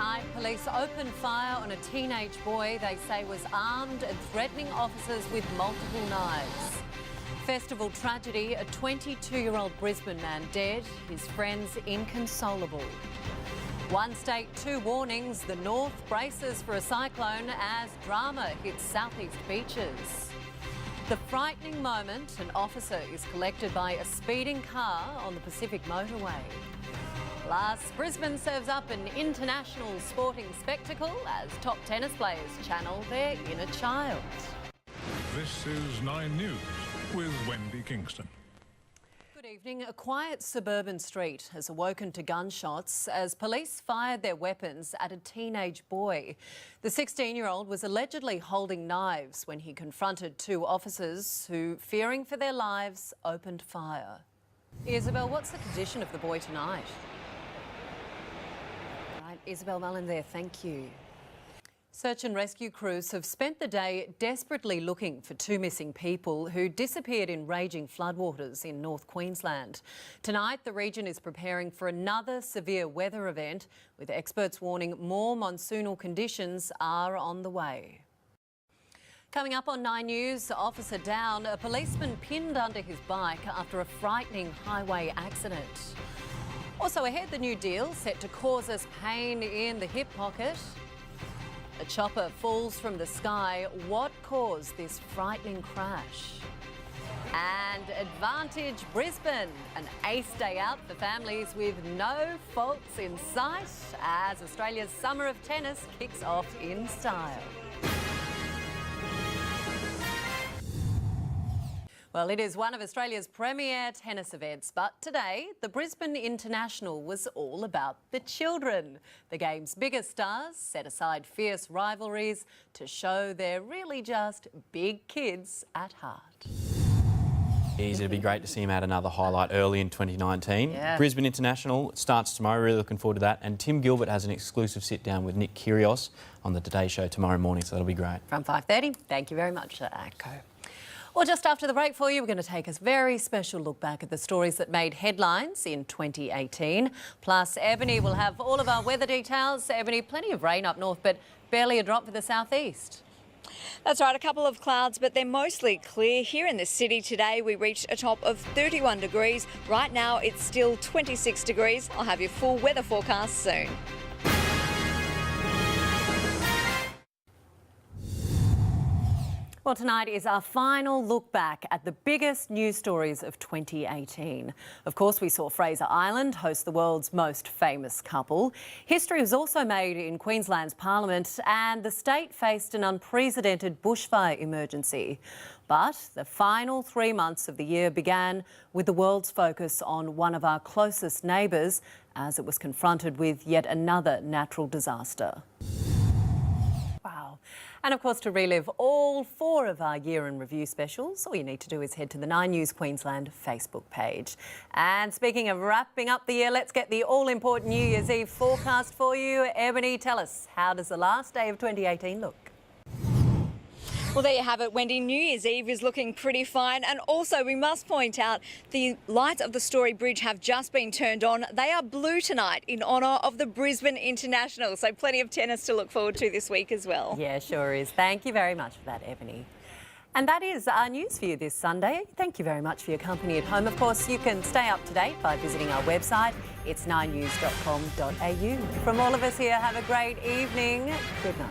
Tonight, police opened fire on a teenage boy they say was armed and threatening officers with multiple knives. Festival tragedy, a 22-year-old Brisbane man dead, his friends inconsolable. One state, two warnings. The north braces for a cyclone as drama hits southeast beaches. The frightening moment, an officer is collected by a speeding car on the Pacific motorway. Plus, Brisbane serves up an international sporting spectacle as top tennis players channel their inner child. This is Nine News with Wendy Kingston. Good evening. A quiet suburban street has awoken to gunshots as police fired their weapons at a teenage boy. The 16-year-old was allegedly holding knives when he confronted two officers who, fearing for their lives, opened fire. Isabel, what's the condition of the boy tonight? Right, Isabel Mullen there, thank you. Search and rescue crews have spent the day desperately looking for two missing people who disappeared in raging floodwaters in North Queensland. Tonight, the region is preparing for another severe weather event, with experts warning more monsoonal conditions are on the way. Coming up on 9 News, officer down, a policeman pinned under his bike after a frightening highway accident. Also ahead, the new deal set to cause us pain in the hip pocket. A chopper falls from the sky. What caused this frightening crash? And Advantage Brisbane, an ace day out for families with no faults in sight as Australia's summer of tennis kicks off in style. Well, it is one of Australia's premier tennis events, but today the Brisbane International was all about the children. The game's biggest stars set aside fierce rivalries to show they're really just big kids at heart. It'd be great to see him add another highlight early in 2019. Yeah. Brisbane International starts tomorrow, really looking forward to that. And Tim Gilbert has an exclusive sit-down with Nick Kyrgios on the Today Show tomorrow morning, so that'll be great. From 5:30. Thank you very much, Akko. Well, just after the break for you, we're going to take a very special look back at the stories that made headlines in 2018. Plus, Ebony will have all of our weather details. Ebony, plenty of rain up north, but barely a drop for the southeast. That's right, a couple of clouds, but they're mostly clear. Here in the city today, we reached a top of 31 degrees. Right now, it's still 26 degrees. I'll have your full weather forecast soon. Well, tonight is our final look back at the biggest news stories of 2018. Of course, we saw Fraser Island host the world's most famous couple. History was also made in Queensland's Parliament, and the state faced an unprecedented bushfire emergency. But the final 3 months of the year began with the world's focus on one of our closest neighbours as it was confronted with yet another natural disaster. Wow. And of course, to relive all 4 of our year in review specials, all you need to do is head to the 9 News Queensland Facebook page. And speaking of wrapping up the year, let's get the all-important New Year's Eve forecast for you. Ebony, tell us, how does the last day of 2018 look? Well, there you have it, Wendy. New Year's Eve is looking pretty fine. And also, we must point out, the lights of the Story Bridge have just been turned on. They are blue tonight in honour of the Brisbane International. So plenty of tennis to look forward to this week as well. Yeah, sure is. Thank you very much for that, Ebony. And that is our news for you this Sunday. Thank you very much for your company at home. Of course, you can stay up to date by visiting our website. It's ninenews.com.au. From all of us here, have a great evening. Good night.